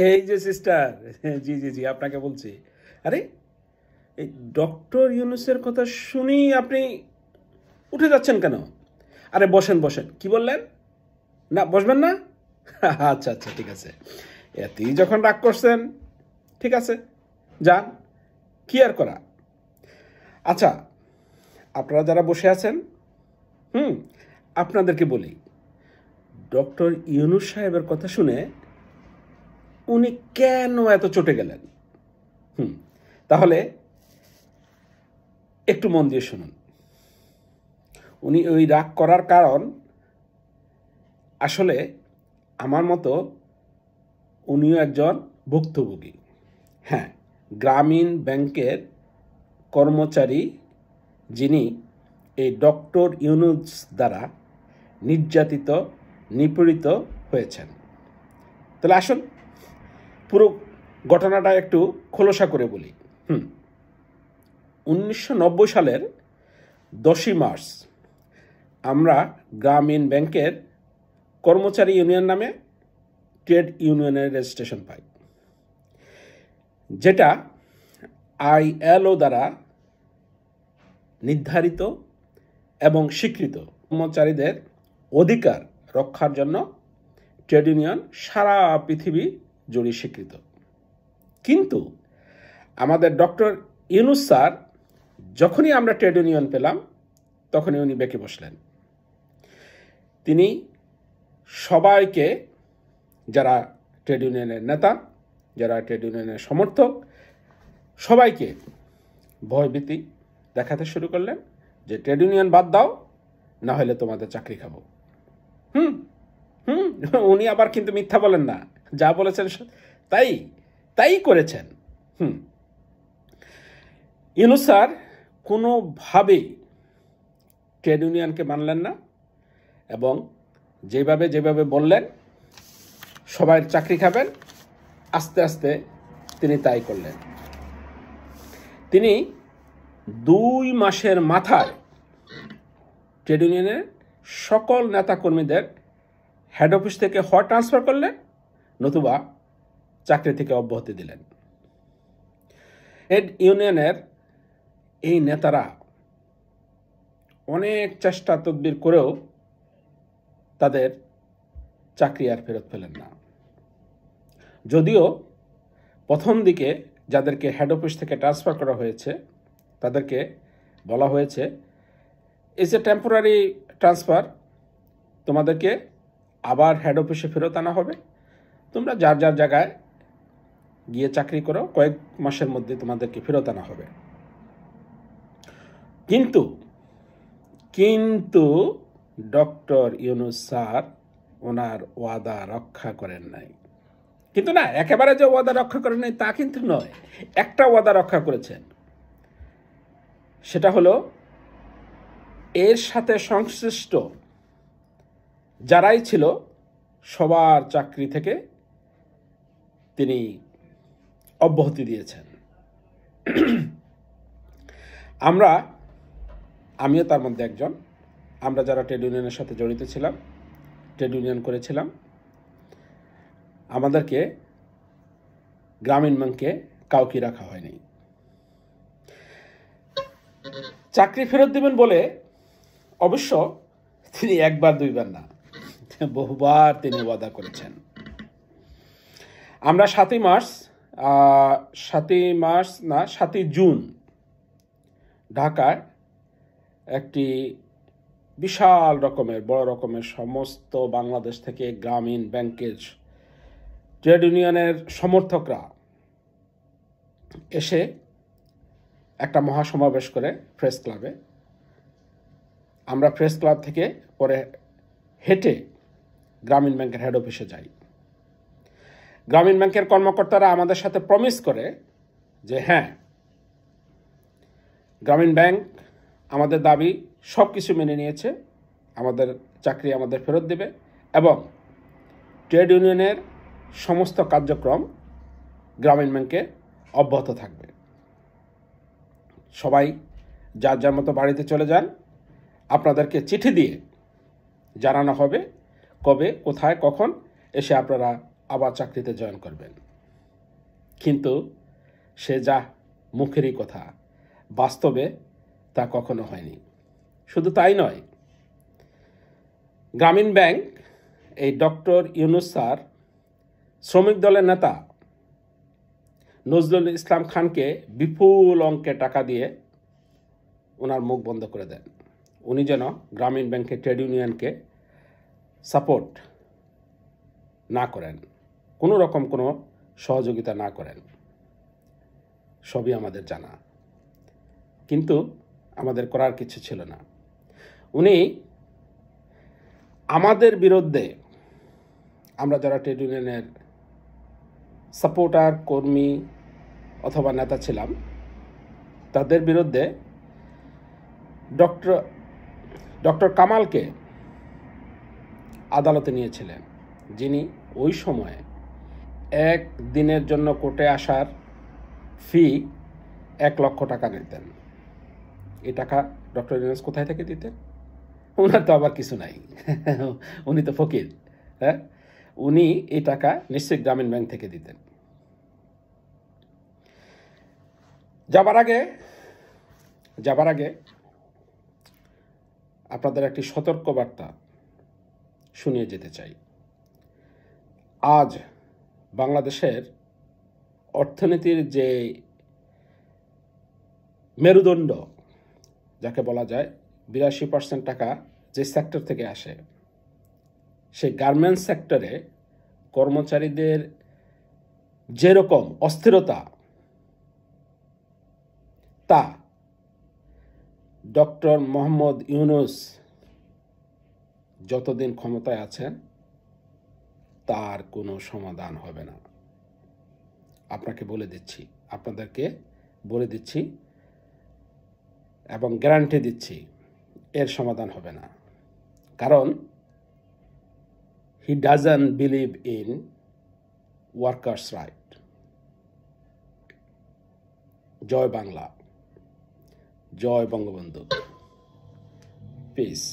এই যে সিস্টার, জি জি জি, আপনাকে বলছি। আরে, এই ডক্টর ইউনুসের কথা শুনি আপনি উঠে যাচ্ছেন কেন? আরে বসেন বসেন, কি বললেন? না, বসবেন না? আচ্ছা আচ্ছা, ঠিক আছে। এতেই যখন রাগ করছেন, ঠিক আছে, যান, কি আর করা। আচ্ছা, আপনারা যারা বসে আছেন, হুম, আপনাদেরকে বলি, ডক্টর ইউনুস সাহেবের কথা শুনে উনি কেন এত চটে গেলেন? হুম, তাহলে একটু মন দিয়ে শুনুন। উনি ওই রাগ করার কারণ, আসলে আমার মতো উনিও একজন ভুক্তভোগী। হ্যাঁ, গ্রামীণ ব্যাংকের কর্মচারী, যিনি এই ডক্টর ইউনুস দ্বারা নির্যাতিত, নিপীড়িত হয়েছেন। তাহলে আসুন, পুরো ঘটনাটা একটু খোলসা করে বলি। 1990 সালের 10ই মার্চ আমরা গ্রামীণ ব্যাংকের কর্মচারী ইউনিয়ন নামে ট্রেড ইউনিয়নের রেজিস্ট্রেশন পাই, যেটা আইএলও দ্বারা নির্ধারিত এবং স্বীকৃত কর্মচারীদের অধিকার রক্ষার জন্য ট্রেড ইউনিয়ন সারা পৃথিবী জুড়ে স্বীকৃত। কিন্তু আমাদের ডক্টর ইউনুস স্যার, যখনই আমরা ট্রেড ইউনিয়ন পেলাম, তখনই উনি বেঁকে বসলেন। তিনি সবাইকে, যারা ট্রেড ইউনিয়নের নেতা, যারা ট্রেড ইউনিয়নের সমর্থক, সবাইকে ভয়ভীতি দেখাতে শুরু করলেন যে ট্রেড ইউনিয়ন বাদ দাও, না হলে তোমাদের চাকরি খাবো। হুম হুম উনি আবার কিন্তু মিথ্যা বলেন না, যা বলেছেন তাই তাই করেছেন। ইউনুস স্যার কোনোভাবেই ট্রেড ইউনিয়নকে মানলেন না, এবং যেভাবে যেভাবে বললেন সবাই চাকরি খাবেন, আস্তে আস্তে তিনি তাই করলেন। তিনি 2 মাসের মাথায় ট্রেড ইউনিয়নের সকল নেতাকর্মীদের হেড অফিস থেকে হয় ট্রান্সফার করলেন, নতুবা চাকরি থেকে অব্যাহতি দিলেন। ট্রেড ইউনিয়নের এই নেতারা অনেক চেষ্টা তদবির করেও তাদের চাকরি আর ফেরত পেলেন না। যদিও প্রথম দিকে যাদেরকে হেড অফিস থেকে ট্রান্সফার করা হয়েছে, তাদেরকে বলা হয়েছে, ইটস এ টেম্পোরারি ট্রান্সফার, তোমাদেরকে আবার হেড অফিসে ফেরত আনা হবে, তোমরা যার যার জায়গায় গিয়ে চাকরি করো, কয়েক মাসের মধ্যে তোমাদেরকে ফেরত আনা হবে। কিন্তু কিন্তু ডক্টর ইউনুস স্যার ওনার ওয়াদা রক্ষা করেন নাই। কিন্তু না, একেবারে যে ওয়াদা রক্ষা করেন নাই তা কিন্তু নয়, একটা ওয়াদা রক্ষা করেছেন। সেটা হলো, এর সাথে সংশ্লিষ্ট যারাই ছিল সবার চাকরি থেকে তিনি অব্যাহতি দিয়েছেন। আমিও তার মধ্যে একজন। আমরা যারা ট্রেড ইউনিয়নের সাথে জড়িত ছিলাম, ট্রেড ইউনিয়ন করেছিলাম, আমাদেরকে গ্রামীণ ব্যাংকে কাউকে রাখা হয়নি। চাকরি ফেরত দেবেন বলে অবশ্য তিনি একবার দুইবার না, বহুবার তিনি ওয়াদা করেছেন। আমরা 7ই জুন ঢাকায় একটি বিশাল রকমের, বড় রকমের, সমস্ত বাংলাদেশ থেকে গ্রামীণ ব্যাংকের ট্রেড ইউনিয়নের সমর্থকরা এসে একটা মহাসমাবেশ করে প্রেস ক্লাবে। আমরা প্রেস ক্লাব থেকে পরে হেঁটে গ্রামীণ ব্যাংকের হেড অফিসে যাই। গ্রামীণ ব্যাংকের কর্মকর্তারা আমাদের সাথে প্রমিস করে যে হ্যাঁ, গ্রামীণ ব্যাংক আমাদের দাবি সব কিছু মেনে নিয়েছে, আমাদের চাকরি আমাদের ফেরত দেবে, এবং ট্রেড ইউনিয়নের সমস্ত কার্যক্রম গ্রামীণ ব্যাংকে অব্যাহত থাকবে। সবাই যার যার মতো বাড়িতে চলে যান, আপনাদেরকে চিঠি দিয়ে জানানো হবে কবে, কোথায়, কখন এসে আপনারা আবার চাকরিতে জয়েন করবেন। কিন্তু সে যা মুখেরই কথা, বাস্তবে তা কখনো হয়নি। শুধু তাই নয়, গ্রামীণ ব্যাংক এই ডক্টর ইউনূস স্যার শ্রমিক দলের নেতা নজরুল ইসলাম খানকে বিপুল অঙ্কে টাকা দিয়ে ওনার মুখ বন্ধ করে দেন। উনি যেন গ্রামীণ ব্যাংকের ট্রেড ইউনিয়নকে সাপোর্ট না করেন, কোনো রকম কোনো সহযোগিতা না করেন। সবই আমাদের জানা, কিন্তু আমাদের করার কিছু ছিল না। উনি আমাদের বিরুদ্ধে, আমরা যারা ট্রেড ইউনিয়নের সাপোর্টার, কর্মী অথবা নেতা ছিলাম, তাদের বিরুদ্ধে ডক্টর কামালকে আদালতে নিয়েছিলেন, যিনি ওই সময়ে এক দিনের জন্য কোর্টে আসার ফি 1 লক্ষ টাকা নিতেন। এই টাকা ডক্টর ইউনূস কোথায় থেকে দিতেন? ওনার তো আবার কিছু নাই, উনি তো ফকির। হ্যাঁ, উনি এই টাকা নিশ্চয়ই গ্রামীণ ব্যাংক থেকে দিতেন। যাবার আগে আপনাদের একটি সতর্কবার্তা শুনিয়ে যেতে চাই। আজ বাংলাদেশের অর্থনীতির যে মেরুদণ্ড, যাকে বলা যায় 82% টাকা যে সেক্টর থেকে আসে, সেই গার্মেন্টস সেক্টরে কর্মচারীদের যেরকম অস্থিরতা, তা ডক্টর মোহাম্মদ ইউনূস যতদিন ক্ষমতায় আছেন তার কোনো সমাধান হবে না। আপনাদেরকে বলে দিচ্ছি এবং গ্যারান্টি দিচ্ছি, এর সমাধান হবে না। কারণ he doesn't believe in workers right. জয় বাংলা, জয় বঙ্গবন্ধু, পিস।